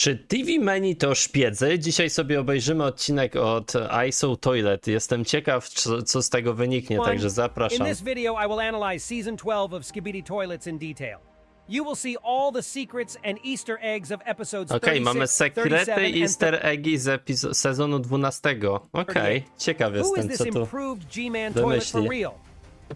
Czy Tvmani to szpiedzy? Dzisiaj sobie obejrzymy odcinek od ISO Toilet. Jestem ciekaw, co z tego wyniknie, także zapraszam. In this video I will analyze season 12 of Skibidi Toilets in detail. You will see all the secrets and easter eggs of episodes 36, Mamy sekrety i easter eggi z sezonu 12. Ciekaw jestem, co tu wymyśli.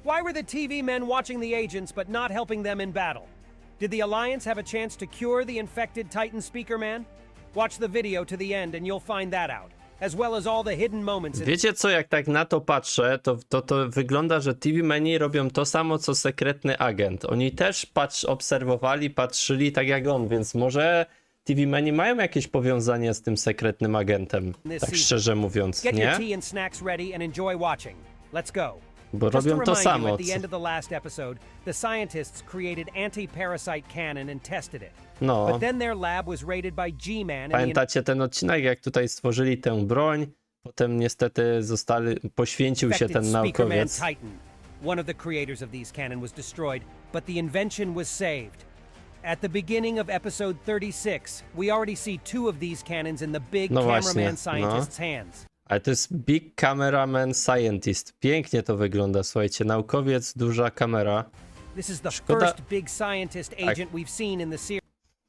Why were the TV men watching the agents but not helping them in battle? Did the Alliance have a chance to cure the infected Titan Speaker Man? Watch the video to the end and you'll find that out, as well as all the hidden moments. Wiecie co, jak tak na to patrzę, to wygląda, że Tvmani robią to samo, co sekretny agent. Oni też obserwowali, patrzyli tak jak on, więc może Tvmani mają jakieś powiązanie z tym sekretnym agentem, tak szczerze mówiąc, Get your nie? tea and snacks ready and enjoy watching. Let's go. Bo Just to robią to remind you, samo. at the end of the last episode, the scientists created anti-parasite cannon and tested it. No, But then their lab was raided by G-Man and pamiętacie ten odcinek, jak tutaj stworzyli tę broń? Potem niestety poświęcił się ten naukowiec. Titan. One of the creators of these cannon was destroyed, but the invention was saved. At the beginning of episode 36, we already see two of these cannons in the big cameraman scientist's hands. Ale to jest Big Cameraman Scientist. Pięknie to wygląda, słuchajcie. Naukowiec, duża kamera. This is the first big scientist agent we've seen in the series.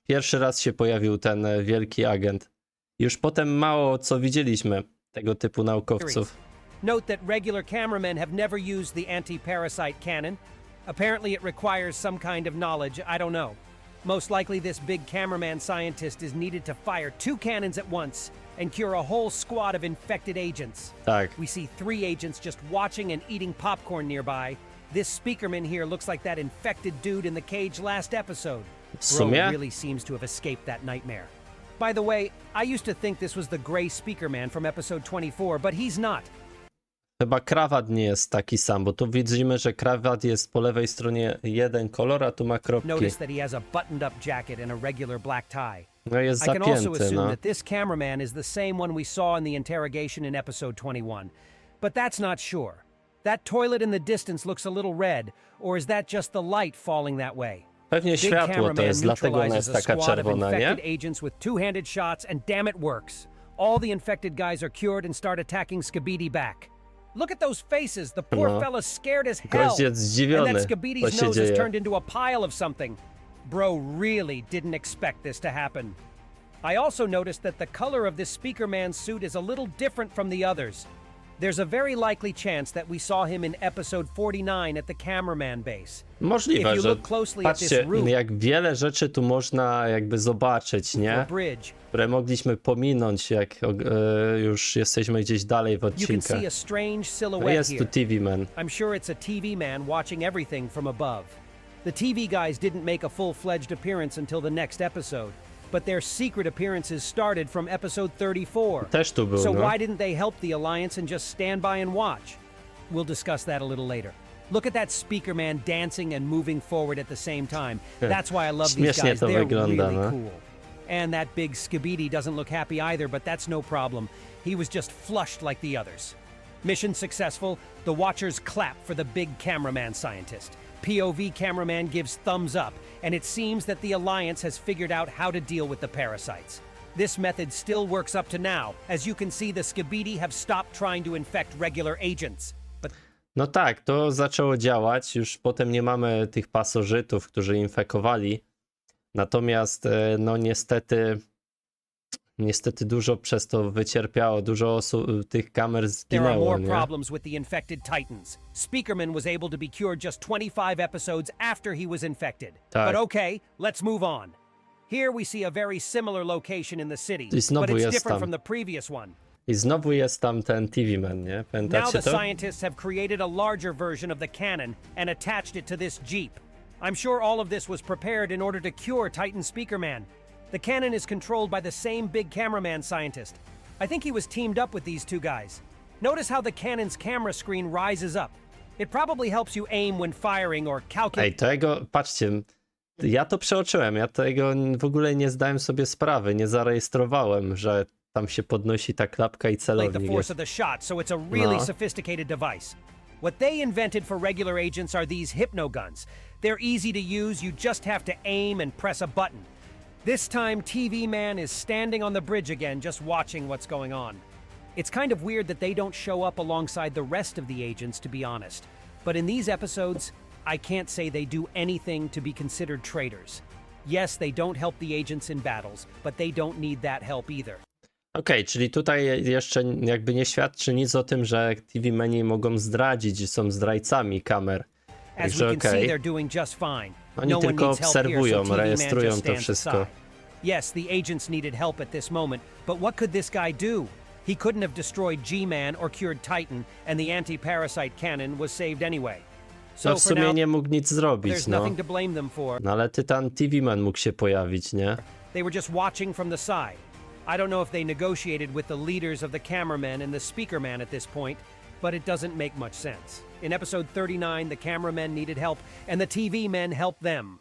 Pierwszy raz się pojawił ten wielki agent. Już potem mało co widzieliśmy tego typu naukowców. Note that regular cameramen have never used the anti-parasite cannon. Apparently it requires some kind of knowledge, I don't know. Most likely this big cameraman scientist is needed to fire two cannons at once and cure a whole squad of infected agents. Tak. We see three agents just watching and eating popcorn nearby. This speakerman here looks like that infected dude in the cage last episode. Bro really seems to have escaped that nightmare. By the way, I used to think this was the gray speakerman from episode 24, but he's not. Chyba krawat nie jest taki sam, bo tu widzimy, że krawat jest po lewej stronie jeden kolor, a tu ma kropki. Notice that he has a buttoned-up jacket and a regular black tie. No jest I can also zapięty, assume no. that this cameraman is the same one we saw in the interrogation in episode 21. But that's not sure. That toilet in the distance looks a little red, or is that just the light falling that way? Pewnie Big światło to cameraman jest, dlatego ona neutralizes jest a taka squad of czerwona, nie? infected agents with two-handed shots, and damn it works. All the infected guys are cured and start attacking Skibidi back. Look at those faces. The poor fella's scared as hell. Gość jest zdziwiony, And that co Skibidi's się nose has dzieje. turned into a pile of something. Bro really didn't expect this to happen. I also noticed that the color of this speakerman's suit is a little different from the others. There's a very likely chance that we saw him in episode 49 at the cameraman base. Możliwe, że patrzcie, jak wiele rzeczy tu można jakby zobaczyć, nie? Które mogliśmy pominąć, jak już jesteśmy gdzieś dalej w odcinkach. No jest tu TV Man. I'm sure it's a TV man watching everything from above. The TV guys didn't make a full-fledged appearance until the next episode, but their secret appearances started from episode 34. Też tu był, so no. why didn't they help the Alliance and just stand by and watch? We'll discuss that a little later. Look at that speaker man dancing and moving forward at the same time. That's why I love these guys. They're really cool. And that big Skibidi doesn't look happy either, but that's no problem. He was just flushed like the others. Mission successful. The watchers clap for the big cameraman scientist. POV cameraman gives thumbs up, and it seems that the Alliance has figured out how to deal with the parasites. This method still works up to now. As you can see, the Skibidi have stopped trying to infect regular agents. No tak, to zaczęło działać, już potem nie mamy tych pasożytów, którzy infekowali, natomiast no niestety dużo przez to wycierpiało, dużo osób, tych kamer zginęło, There are nie? more problems with the infected Titans. Speakerman was able to be cured just 25 episodes after he was infected. Tak. But okay, let's move on. Here we see a very similar location in the city, znowu but it's jest different tam. from the previous one. I znowu jest tam ten TV Man, nie? Now Pamiętacie the to? scientists have created a larger version of the cannon and attached it to this Jeep. I'm sure all of this was prepared in order to cure Titan Speakerman. The cannon is controlled by the same big cameraman scientist. I think he was teamed up with these two guys. Notice how the cannon's camera screen rises up. It probably helps you aim when firing or calculate. Ej, tego, patrzcie, ja to przeoczyłem, ja tego w ogóle nie zdałem sobie sprawy, nie zarejestrowałem, że tam się podnosi ta klapka i celownik the force jest. of the shot, so it's a really sophisticated device. What they invented for regular agents are these hypno guns. They're easy to use, you just have to aim and press a button. This time, TV Man is standing on the bridge again, just watching what's going on. It's kind of weird that they don't show up alongside the rest of the agents, to be honest. But in these episodes, I can't say they do anything to be considered traitors. Yes, they don't help the agents in battles, but they don't need that help either. Okej, czyli tutaj jeszcze jakby nie świadczy nic o tym, że Tvmani mogą zdradzić, że są zdrajcami kamer. Także okej. Oni tylko obserwują, rejestrują to wszystko. Yes, the agents needed help at this moment, but what could this guy do? He couldn't have destroyed G-Man or cured Titan, and the anti-parasite cannon was saved anyway. No w sumie nie mógł nic zrobić, no. No ale Tytan Tvman mógł się pojawić, nie? They were just watching from the side. I don't know if they negotiated with the leaders of the cameramen and the speakerman at this point, but it doesn't make much sense. In episode 39, the cameramen needed help, and the TV men helped them.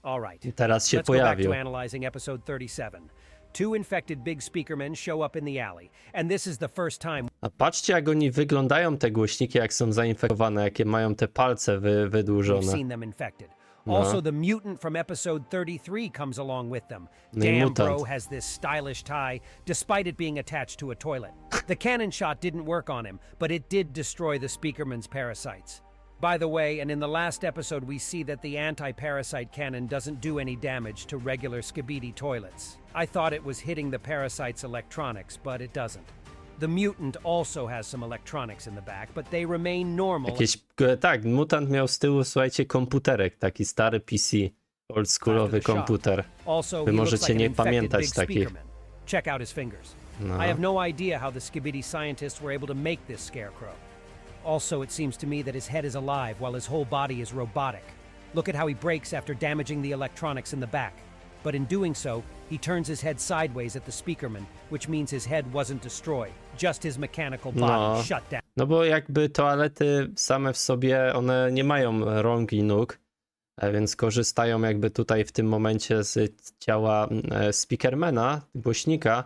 All right, teraz się let's go back pojawił. to analyzing episode 37. Two infected big speakermen show up in the alley, and this is the first time. A patrzcie, jak oni wyglądają, te głośniki, jak są zainfekowane, jakie mają te palce wydłużone. We've seen them infected. Also, the mutant from episode 33 comes along with them. No i Damn, bro mutant. has this stylish tie, despite it being attached to a toilet. The cannon shot didn't work on him, but it did destroy the speakerman's parasites. By the way, and in the last episode we see that the anti-parasite cannon doesn't do any damage to regular Skibidi toilets. I thought it was hitting the parasite's electronics, but it doesn't. The mutant also has some electronics in the back, but they remain normal. Tak, mutant miał z tyłu, słuchajcie, komputerek, taki stary PC, oldschoolowy komputer. Wy możecie nie pamiętać takich. Check out his fingers. I have no idea how the Skibidi scientists were able to make this scarecrow. Also, it seems to me that his head is alive while his whole body is robotic. Look at how he breaks after damaging the electronics in the back. But in doing so, he turns his head sideways at the speakerman, which means his head wasn't destroyed, just his mechanical body shut down. No bo jakby toalety same w sobie, one nie mają rąk i nóg, więc korzystają jakby tutaj w tym momencie z ciała speakermana, głośnika,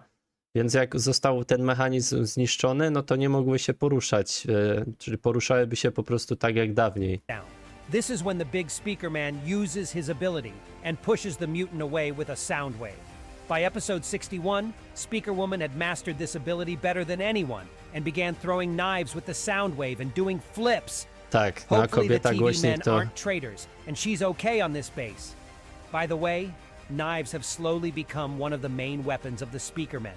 więc jak został ten mechanizm zniszczony, no to nie mogły się poruszać, czyli poruszałyby się po prostu tak jak dawniej. This is when the big speaker man uses his ability and pushes the mutant away with a sound wave. By episode 61, Speaker Woman had mastered this ability better than anyone and began throwing knives with the sound wave and doing flips. Tak, na kobieta TV men głośnik to... aren't traitors, and she's okay on this base. By the way, knives have slowly become one of the main weapons of the speaker men.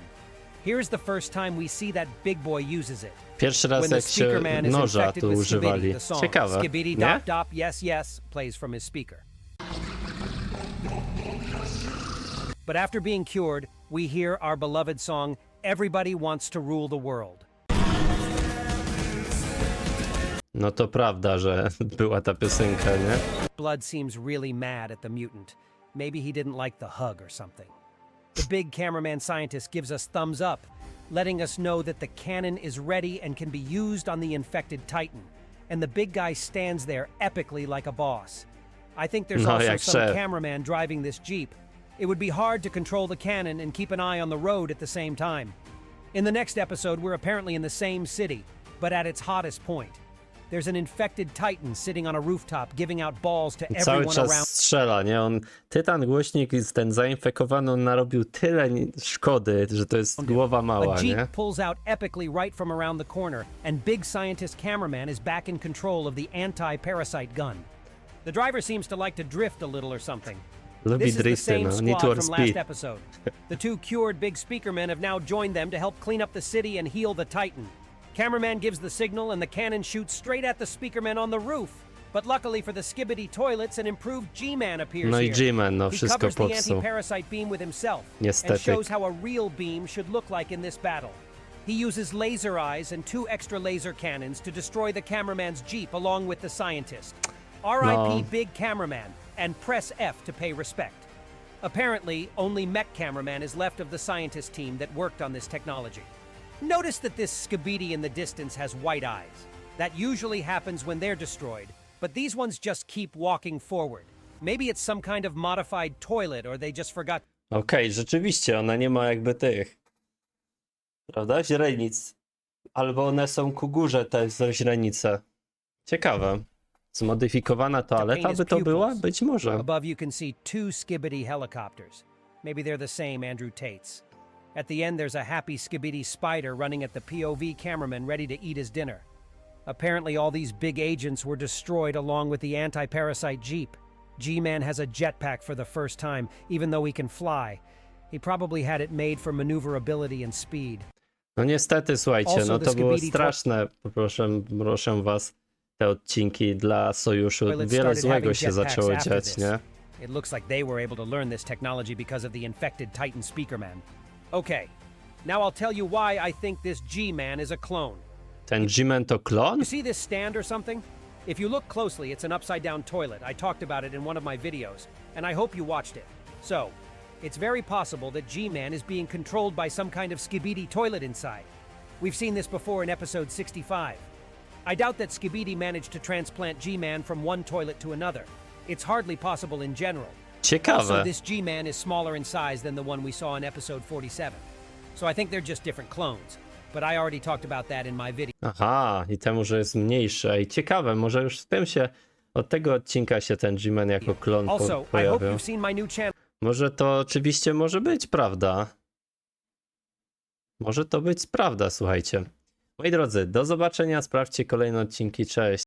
Here's the first time we see that big boy uses it. Pierwszy raz jak się noża tu używali. Ciekawe, Skibidi nie? dop dop yes yes plays from his speaker. But after being cured, we hear our beloved song Everybody Wants to Rule the World. No to prawda, że była ta piosenka, nie? Blood seems really mad at the mutant. Maybe he didn't like the hug or something. The big cameraman scientist gives us thumbs up, letting us know that the cannon is ready and can be used on the infected Titan. And the big guy stands there epically like a boss. I think there's also some cameraman driving this Jeep. It would be hard to control the cannon and keep an eye on the road at the same time. In the next episode, we're apparently in the same city, but at its hottest point. There's an infected Titan sitting on a rooftop giving out balls to everyone around. Cały czas strzela, nie? Tytan głośnik, ten zainfekowany, on narobił tyle szkody, że to jest głowa mała, A nie? Jeep pulls out epically right from around the corner, and big scientist cameraman is back in control of the anti-parasite gun. The driver seems to like to drift a little or something. Lubi This is the drifty, same no. Need squad for from speed. last episode. The two cured big speakermen have now joined them to help clean up the city and heal the Titan. Cameraman gives the signal and the cannon shoots straight at the speakerman on the roof. But luckily for the Skibidi toilets, an improved G-Man appears No i here. G-Man, no He wszystko covers the popsuł. anti-parasite beam with himself and Niestety. shows how a real beam should look like in this battle. He uses laser eyes and 2 extra laser cannons to destroy the cameraman's Jeep along with the scientist. R.I.P. Big Cameraman, and press F to pay respect. Apparently, only Mech Cameraman is left of the scientist team that worked on this technology. Notice that this Skibidi in the distance has white eyes. That usually happens when they're destroyed, but these ones just keep walking forward. Maybe it's some kind of modified toilet, or they just forgot. Okej, rzeczywiście, ona nie ma jakby tych, prawda, źrenic. Albo one są ku górze, te źrenice. Ciekawe. Zmodyfikowana toaleta by to była? Być może. Above you can see 2 Skibidi helicopters. Maybe they're the same Andrew Tates. At the end, there's a happy Skibidi spider running at the POV cameraman ready to eat his dinner. Apparently, all these big agents were destroyed along with the anti-parasite Jeep. G-Man has a jetpack for the first time, even though he can fly. He probably had it made for maneuverability and speed. No niestety, słuchajcie, no to było straszne, proszę was, te odcinki dla Sojuszu. Wiele złego się zaczęło dziać, nie? It looks like they were able to learn this technology because of the infected Titan Speakerman. Okay, now I'll tell you why I think this G-Man is a clone. Ten G-Man to klon? You see this stand or something? If you look closely, it's an upside-down toilet. I talked about it in one of my videos, and I hope you watched it. So, it's very possible that G-Man is being controlled by some kind of Skibidi toilet inside. We've seen this before in episode 65. I doubt that Skibidi managed to transplant G-Man from one toilet to another. It's hardly possible in general. Ciekawe. Also, this G-Man is smaller in size than the one we saw in episode 47. So I think they're just different clones. But I already talked about that in my video. Aha, i temu, że jest mniejszy. I ciekawe, może już w tym się, od tego odcinka się ten G-Man jako klon Also, I hope pojawił. you've seen my new channel. Może to oczywiście może być prawda. Może to być prawda, słuchajcie. Moi drodzy, do zobaczenia, sprawdźcie kolejne odcinki, cześć.